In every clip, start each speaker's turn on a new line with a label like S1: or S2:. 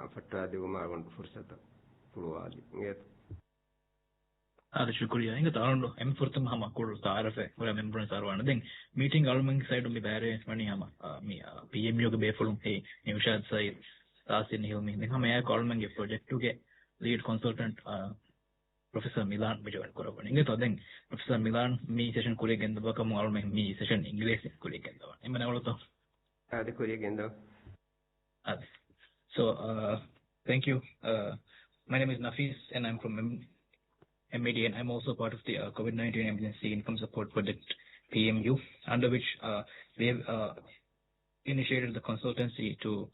S1: فترة وما عند فرصة فلوالي
S2: هذا شكرا إنك تعرض أم فرصة مهما كل تعرفه ولا ممبرن صاروانا دين meeting أرمن سايد ومي باري مني هما مي PMU كبيفلوم هي نيوشاد سايد تاسين هيلمي دين هما يا كارمن كي project توكي lead consultant Professor Milan بجوان كوربان إنك تودين Professor Milan مي session كوري كندا بكم أرمن مي session English كوري كندا إما نقوله تو
S1: هذا كوري كندا
S2: so thank you my name is Nafis and I'm from MAD, and I'm also part of the COVID-19 Emergency Income Support Project, PMU, under which we have initiated the consultancy to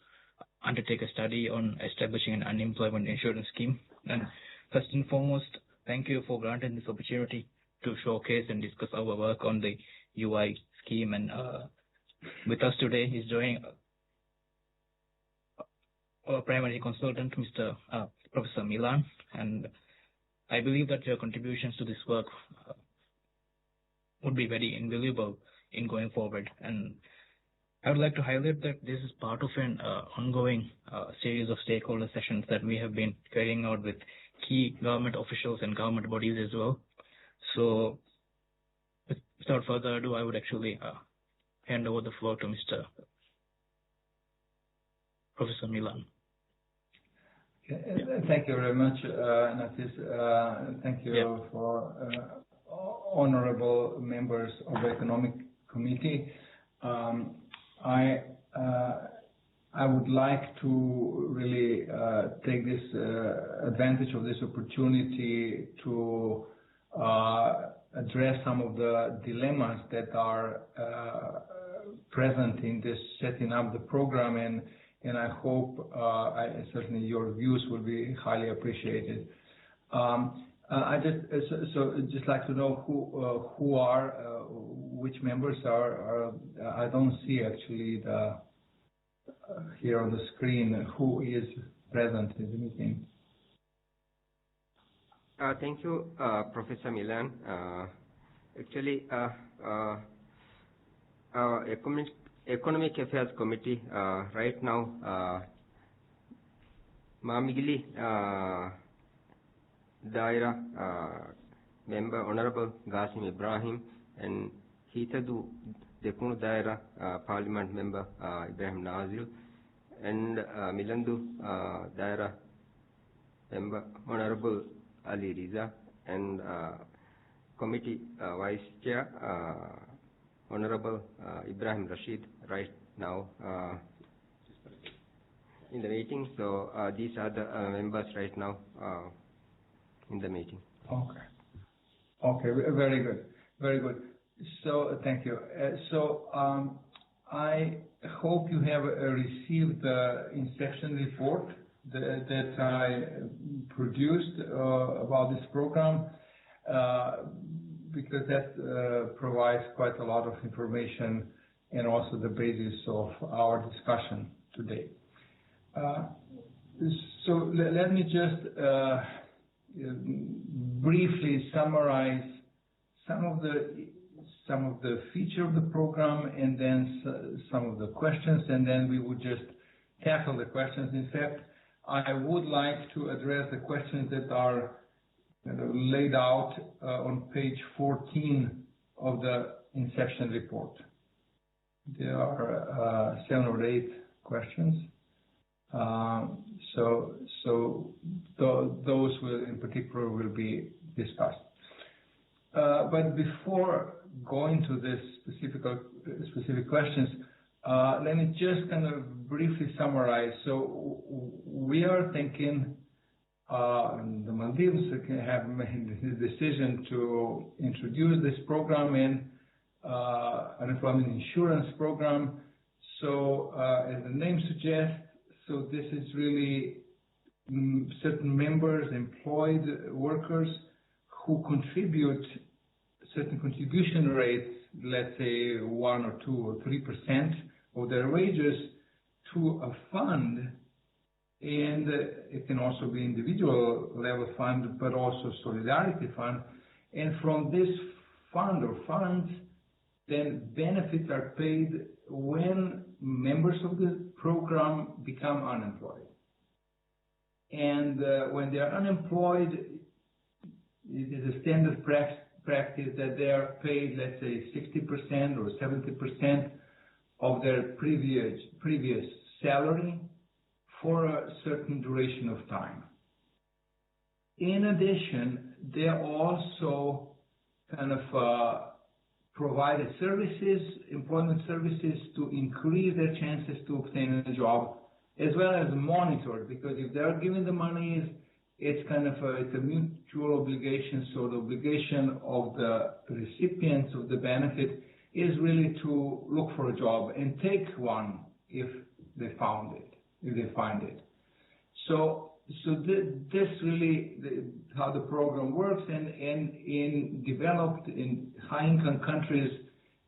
S2: undertake a study on establishing an unemployment insurance scheme. And first and foremost, thank you for granting this opportunity to showcase and discuss our work on the UI scheme. And with us today is joining our primary consultant, Mr. Professor Milan, and I believe that your contributions to this work would be very invaluable in going forward. And I would like to highlight that this is part of an ongoing series of stakeholder sessions that we have been carrying out with key government officials and government bodies as well. So without further ado, I would actually hand over the floor to Mr. Professor Milan.
S3: Thank you very much, Nafis. Thank you for honorable members of the Economic Committee. I would like to really take this advantage of this opportunity to address some of the dilemmas that are present in this setting up the program, and I hope certainly your views will be highly appreciated. I just like to know who are which members are. I don't see actually here on the screen who is present in the meeting.
S1: Thank you, Professor Milan. Actually, our Economic Affairs Committee right now, Mamigili Daira member Honorable Qasim Ibrahim and Hitadu Dekunu Daira Parliament member Ibrahim Nazil and Milandu Daira member Honorable Ali Riza and Committee Vice Chair Honorable Ibrahim Rashid right now in the meeting. So these are the members right now in the meeting.
S3: Okay, very good, very good. So thank you. I hope you have received the inspection report that I produced about this program, because that provides quite a lot of information and also the basis of our discussion today. So let me just briefly summarize some of the feature of the program, and then some of the questions, and then we would just tackle the questions. In fact, I would like to address the questions that are laid out on page 14 of the inception report. There are 7 or 8 questions. So those will, in particular, will be discussed. But before going to this specific questions, let me just kind of briefly summarize. So we are thinking, the Maldives have made the decision to introduce this program in unemployment insurance program. So as the name suggests, so this is really certain members, employed workers, who contribute certain contribution rates, let's say 1 or 2 or 3% of their wages, to a fund. And it can also be individual level fund, but also solidarity fund. And from this fund or funds, then benefits are paid when members of the program become unemployed. and when they are unemployed, it is a standard practice that they are paid, let's say, 60% or 70% of their previous salary for a certain duration of time. In addition, they also kind of provided services, employment services, to increase their chances to obtain a job, as well as monitored, because if they are given the money, it's kind of it's a mutual obligation. So the obligation of the recipients of the benefit is really to look for a job and take one if they find it. So this really how the program works, and in developed, in high-income countries,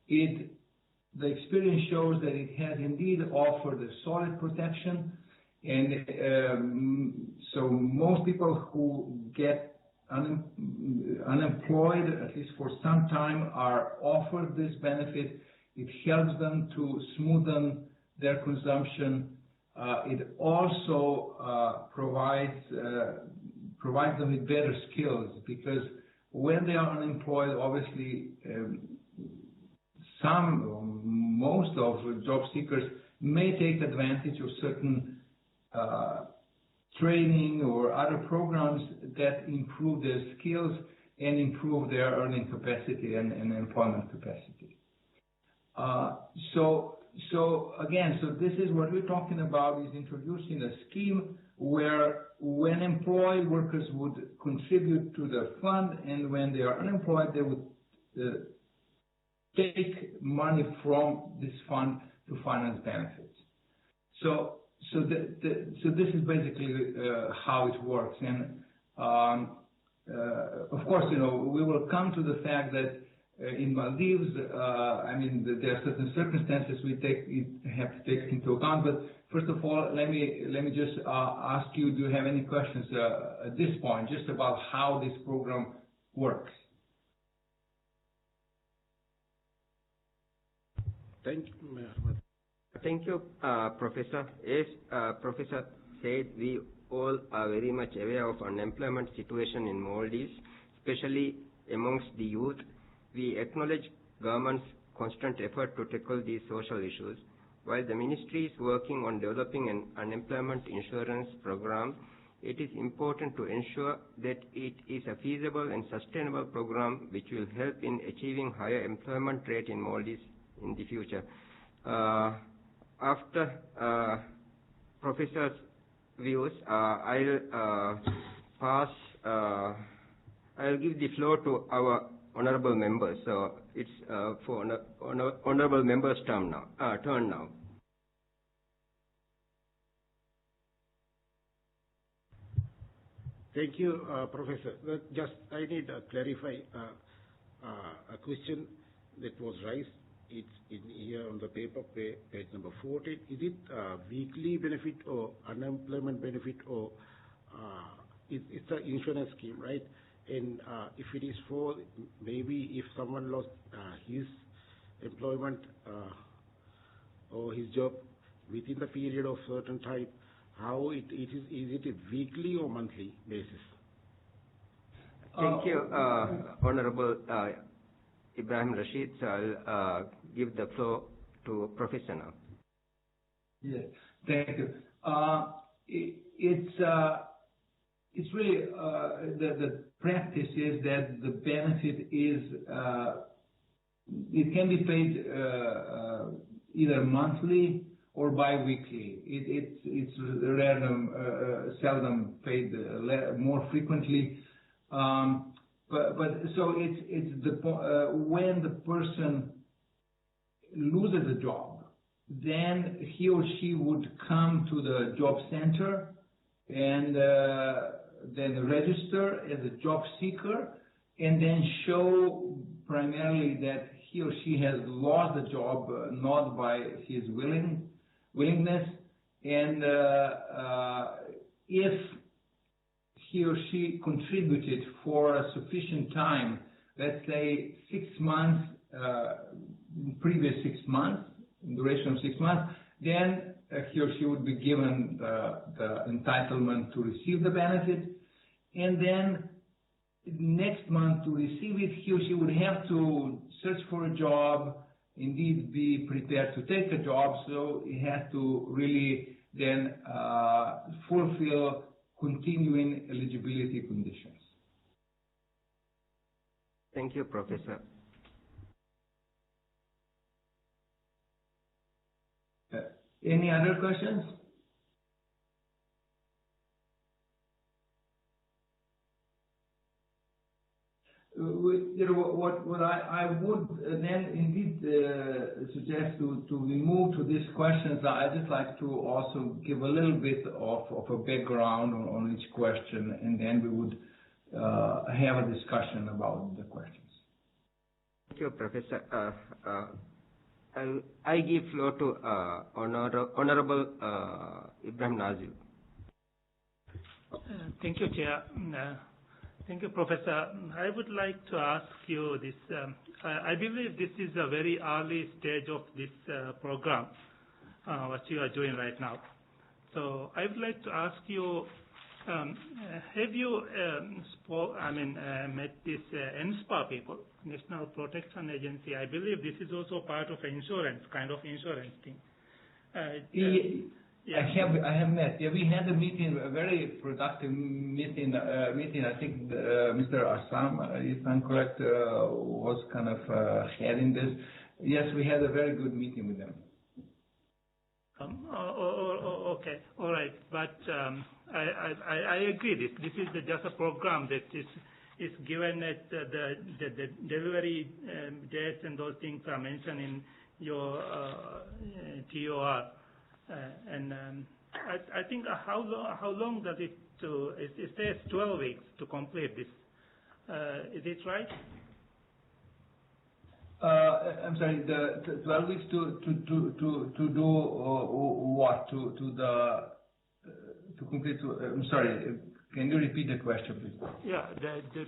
S3: the experience shows that it has indeed offered a solid protection, and so most people who get unemployed, at least for some time, are offered this benefit. It helps them to smoothen their consumption. It also provides them with better skills, because when they are unemployed, obviously most of job seekers may take advantage of certain training or other programs that improve their skills and improve their earning capacity and employment capacity. So this is what we're talking about, is introducing a scheme where when employed, workers would contribute to the fund, and when they are unemployed, they would take money from this fund to finance benefits. So this is basically how it works. And of course, we will come to the fact that in Maldives, there are certain circumstances we have to take into account. But first of all, let me just ask you: do you have any questions at this point, just about how this program works?
S1: Thank you, Professor. As Professor said, we all are very much aware of unemployment situation in Maldives, especially amongst the youth. We acknowledge government's constant effort to tackle these social issues. While the ministry is working on developing an unemployment insurance program, it is important to ensure that it is a feasible and sustainable program which will help in achieving higher employment rate in Maldives in the future. After Professor's views, I'll give the floor to our honorable members. So it's for honorable members' turn now.
S4: Thank you, Professor. I need to clarify a question that was raised. It's in here on the paper, page number 14. Is it weekly benefit or unemployment benefit, or it's an insurance scheme, right? And if it is for, maybe if someone lost his employment or his job within the period of certain time, how it is it a weekly or monthly basis?
S1: Thank you, Honorable Ibrahim Rashid. So I'll give the floor to Professor now.
S3: Yes, thank you. It's really the practice is that the benefit is it can be paid either monthly or bi-weekly. It's random, seldom paid, more frequently. But so it's when the person loses a job, then he or she would come to the job center and then register as a job seeker, and then show primarily that he or she has lost the job not by his willingness, and if he or she contributed for a sufficient time, let's say 6 months, previous 6 months, duration of 6 months, then he or she would be given the entitlement to receive the benefit, and then next month to receive it, he or she would have to search for a job, indeed be prepared to take a job, so he has to really then fulfill continuing eligibility conditions.
S1: Thank you, Professor.
S3: Any other questions? What I would then indeed suggest to move to these questions, I'd just like to also give a little bit of a background on each question, and then we would have a discussion about the questions.
S1: Thank you, Professor. I give floor to Honorable Ibrahim Nazil.
S5: Thank you, Chair. Thank you, Professor. I would like to ask you this. I believe this is a very early stage of this program, what you are doing right now. So I would like to ask you, have you met this NSPA people, National Protection Agency? I believe this is also part of insurance, kind of insurance thing.
S3: Yeah. I have met. Yeah, we had a meeting, a very productive meeting. I think Mr. Assam, if I'm correct, was kind of heading this. Yes, we had a very good meeting with them.
S5: Okay, all right. But I agree. This is just a program that is given at the delivery dates, and those things are mentioned in your TOR. I think how long does it to? It says 12 weeks to complete this. Is it right?
S3: I'm sorry. The 12 weeks to do what? To complete. I'm sorry. Can you repeat the question, please?
S5: Yeah.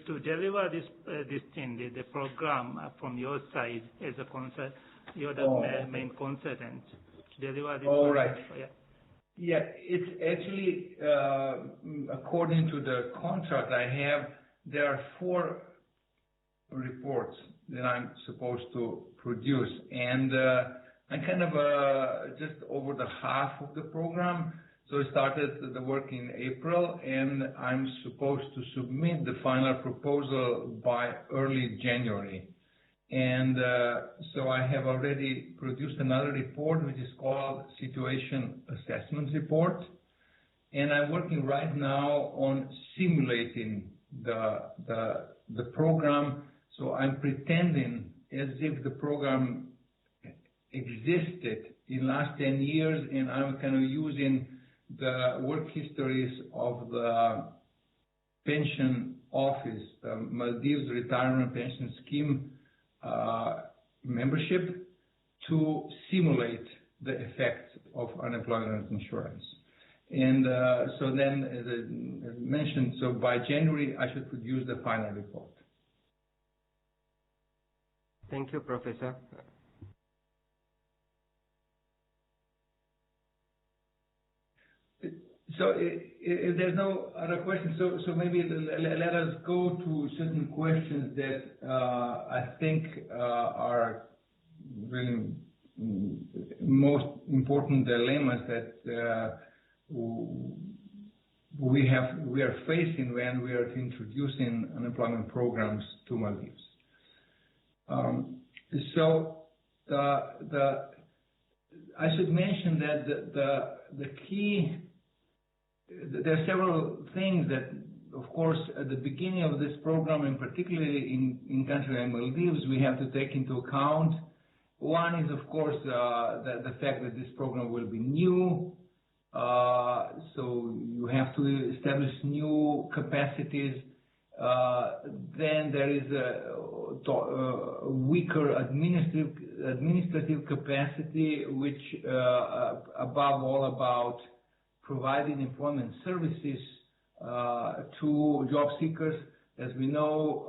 S5: To deliver this thing, the program from your side as a concert, you're the main consultant. Deliver this.
S3: All right.
S5: Yeah.
S3: Yeah, it's actually according to the contract I have, there are 4 reports that I'm supposed to produce, and I'm kind of just over the half of the program. So I started the work in April, and I'm supposed to submit the final proposal by early January. And so I have already produced another report, which is called Situation Assessment Report. And I'm working right now on simulating the program. So I'm pretending as if the program existed in last 10 years, and I'm kind of using the work histories of the pension office, the Maldives Retirement Pension Scheme membership, to simulate the effects of unemployment insurance. And so then, as I mentioned, so by January, I should produce the final report.
S1: Thank you, Professor.
S3: So if there's no other questions, so maybe let us go to certain questions that I think are really most important dilemmas that we are facing when we are introducing unemployment programs to Maldives. So I should mention that the key. There are several things that, of course, at the beginning of this program, and particularly in country like Maldives, we have to take into account. One is, of course, the fact that this program will be new. So you have to establish new capacities. Then there is a weaker administrative capacity, which above all about providing employment services to job seekers. As we know,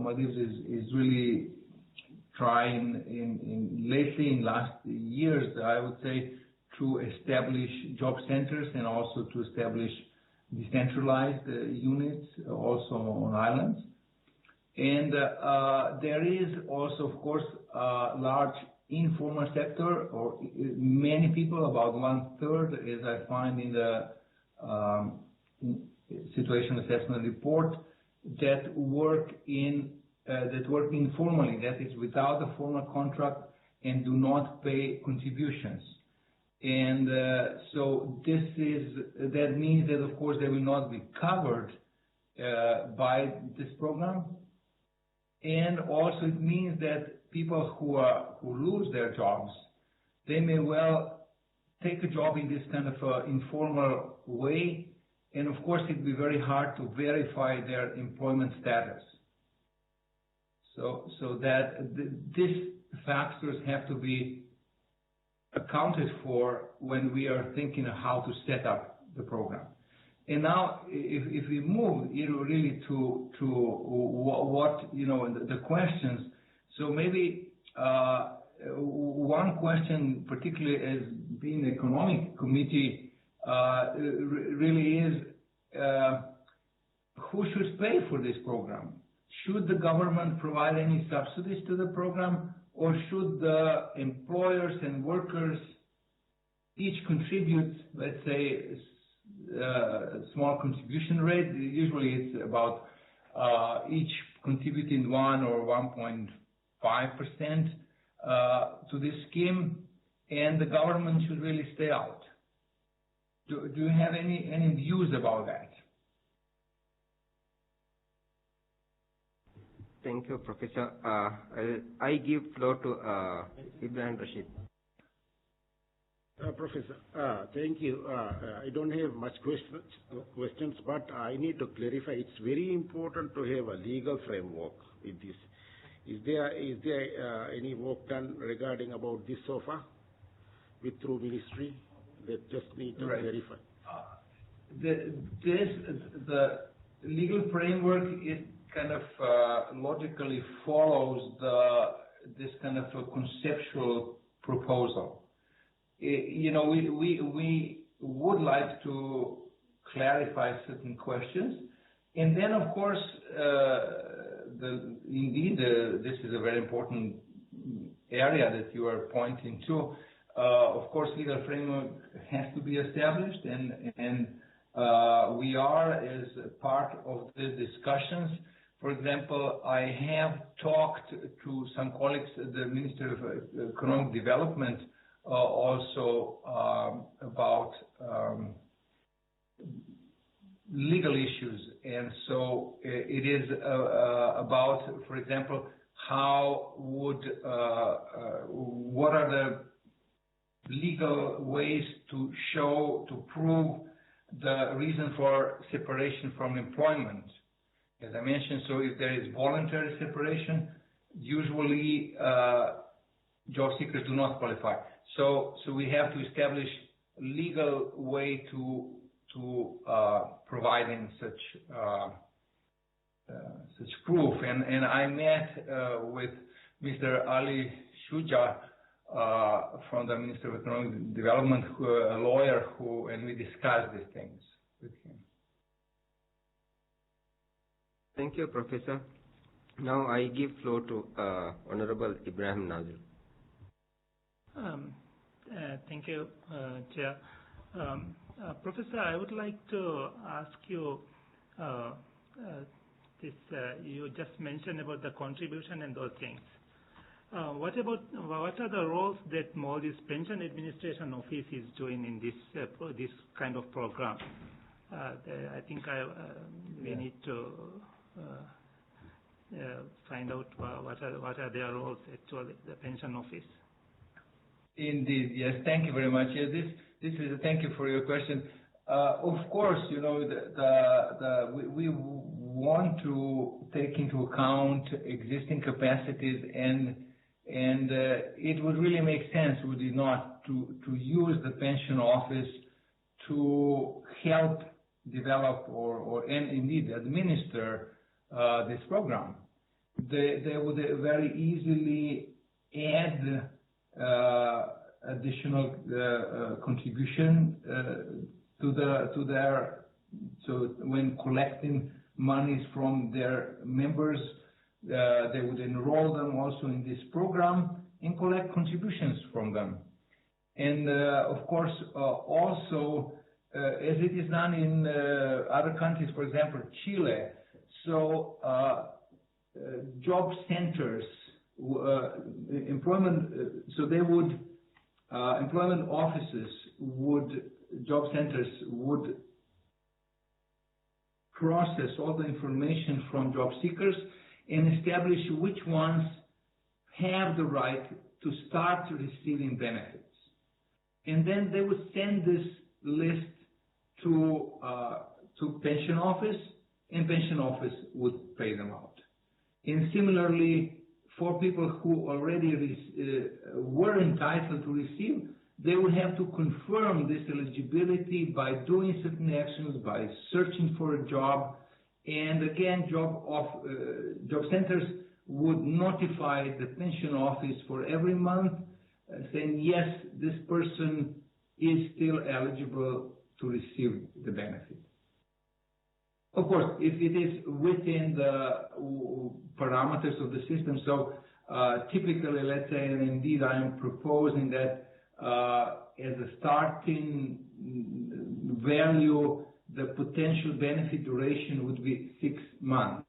S3: Maldives is really trying lately in last years, I would say, to establish job centers and also to establish decentralized units also on islands. And there is also, of course, a large informal sector, or many people, about 1/3, as I find in the situation assessment report, that work informally, that is without a formal contract and do not pay contributions. And so that means that, of course, they will not be covered by this program. And also it means that people who lose their jobs, they may well take a job in this kind of informal way, and of course it will be very hard to verify their employment status. So that these factors have to be accounted for when we are thinking of how to set up the program. And now, if we move, really to what the questions. So maybe one question, particularly as being the economic committee, really is who should pay for this program? Should the government provide any subsidies to the program, or should the employers and workers each contribute, let's say, a small contribution rate? Usually it's about each contributing 1 or 1.5% to this scheme, and the government should really stay out. Do you have any views about that?
S1: Thank you, Professor. I give floor to Ibrahim Rashid.
S4: Professor, thank you. I don't have much questions, but I need to clarify. It's very important to have a legal framework with this. Is there any work done regarding about this so far through ministry? That just need to verify.
S3: The legal framework is kind of logically follows this kind of a conceptual proposal. We would like to clarify certain questions, and then of course, this is a very important area that you are pointing to. Of course, legal framework has to be established, and we are as part of the discussions. For example, I have talked to some colleagues at the Ministry of Economic Development also about legal issues, and so it is about, for example, what are the legal ways to prove the reason for separation from employment. As I mentioned, so if there is voluntary separation, usually job seekers do not qualify. So we have to establish a legal way to providing such proof. And I met with Mr. Ali Shuja from the Ministry of Economic Development, a lawyer, and we discussed these things with him.
S1: Thank you, Professor. Now I give floor to Honorable Ibrahim Nazir.
S5: Thank you, Chair. Professor, I would like to ask you this. You just mentioned about the contribution and those things. What are the roles that Maldives Pension Administration Office is doing in this kind of program? I think we need to find out what are their roles actually, the pension office.
S3: Indeed, yes. Thank you very much. Yes, thank you for your question. Of course, we want to take into account existing capacities, and it would really make sense, would it not, to use the pension office to help develop and indeed administer this program. They would very easily add additional contribution so when collecting monies from their members, they would enroll them also in this program and collect contributions from them. And of course, also, as it is done in other countries, for example, Chile, so job centers, employment offices job centers would process all the information from job seekers and establish which ones have the right to start receiving benefits. And then they would send this list to pension office, and pension office would pay them out. And similarly, for people who already were entitled to receive, they would have to confirm this eligibility by doing certain actions, by searching for a job, and again, job centers would notify the pension office for every month, saying yes, this person is still eligible to receive the benefit. Of course, if it is within the parameters of the system, so typically, let's say, and indeed I am proposing that as a starting value, the potential benefit duration would be 6 months.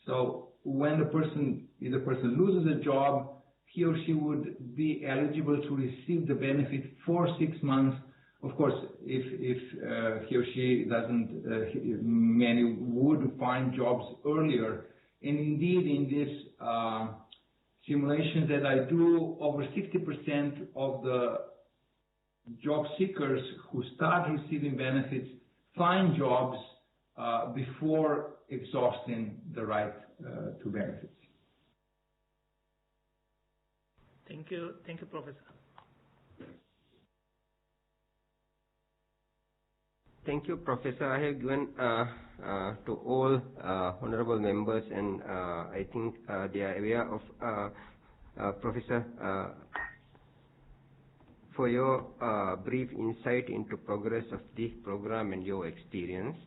S3: So when if the person loses a job, he or she would be eligible to receive the benefit for 6 months. Of course, if he or she doesn't, many would find jobs earlier. And indeed, in this simulations that I do, over 60% of the job seekers who start receiving benefits find jobs before exhausting the right to benefits.
S5: Thank you, Professor.
S1: Thank you, Professor. I have given to all honorable members, and I think they are aware of Professor for your brief insight into progress of this program and your experience.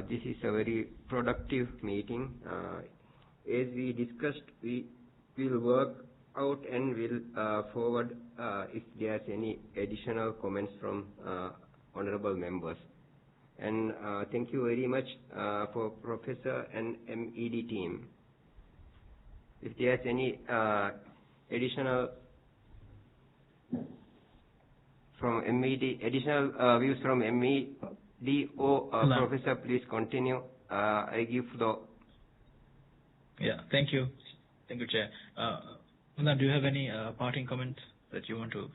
S1: This is a very productive meeting. As we discussed, we will work out and will forward if there's any additional comments from honorable members. And thank you very much for Professor and MED team. If there's any additional from MED, additional views from MED or Professor, please continue. I give floor.
S2: Yeah, thank you. Thank you, Chair. Vana, do you have any parting comments that you want to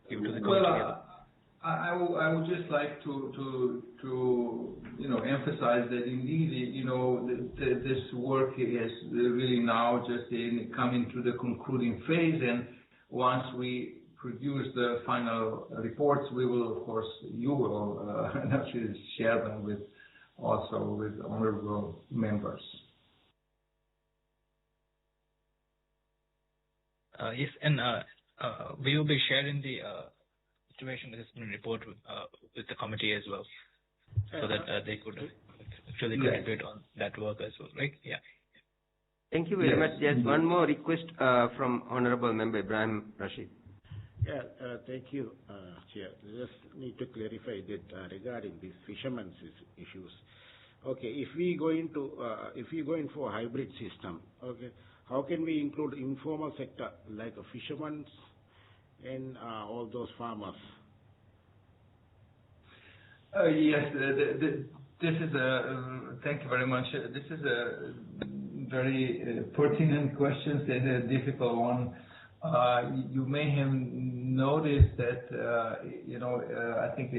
S2: give to the committee?
S3: I would just like to emphasize that indeed, this work is really now just coming to the concluding phase, and once we produce the final reports, we will, of course, you will naturally share them with honorable members.
S2: Yes, and we will be sharing the situation assessment report with the committee as well, so that they could actually contribute on that work as well, right? Yeah.
S1: Thank you very much. There's one more request from Honorable Member Ibrahim Rashid.
S4: Yeah, thank you, Chair. Just need to clarify that regarding these fishermen's issues. Okay, if we go in for a hybrid system, okay, how can we include informal sector like a fishermen's and all those farmers?
S3: Yes, this is thank you very much. This is a very pertinent question and a difficult one. You may have noticed that, I think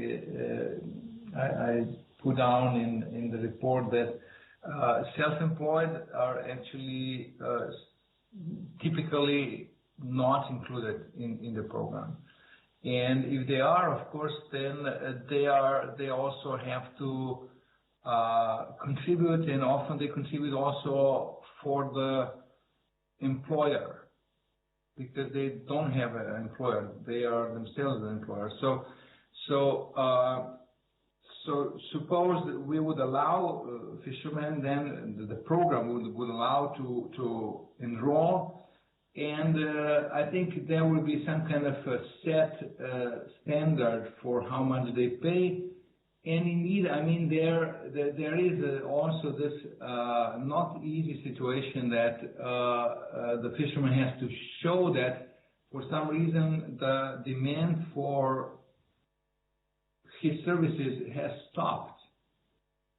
S3: I put down in the report that self-employed are actually typically not included in the program. And if they are, of course, then they also have to contribute, and often they contribute also for the employer. because they don't have an employer. They are themselves an employer. So suppose that we would allow fishermen, then the program would allow to enroll, and I think there will be some kind of a set standard for how much they pay. And indeed, I mean, there is also this not easy situation that the fisherman has to show that for some reason the demand for his services has stopped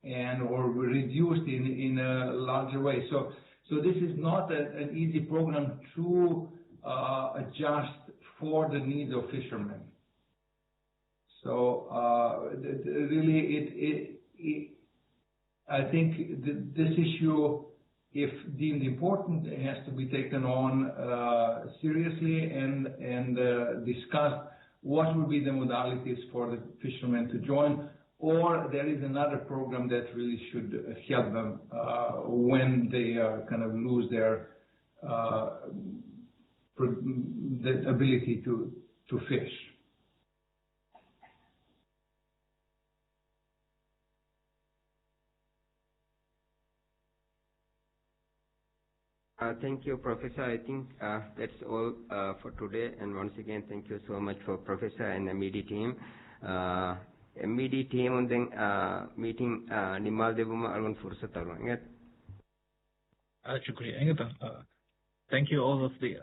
S3: or reduced in a larger way. So this is not an easy program to adjust for the needs of fishermen. So really, I think this issue, if deemed important, has to be taken on seriously and discussed. What will be the modalities for the fishermen to join, or there is another program that really should help them when they kind of lose their the ability to fish.
S1: Thank you, Professor. I think that's all for today. And once again, thank you so much for Professor and MED team. MED team on the meeting Nimal Devuma alwan fursat alwan.
S2: Thank you all of the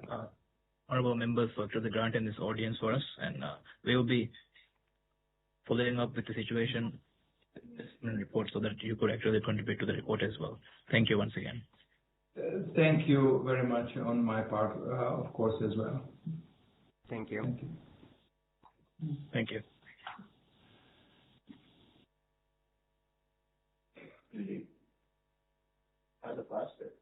S2: honorable members for the grant in this audience for us, and we will be following up with the situation report so that you could actually contribute to the report as well. Thank you once again.
S3: Thank you very much on my part, of course, as well.
S1: Thank you.
S3: Thank you.
S2: Thank you.
S4: As a pastor.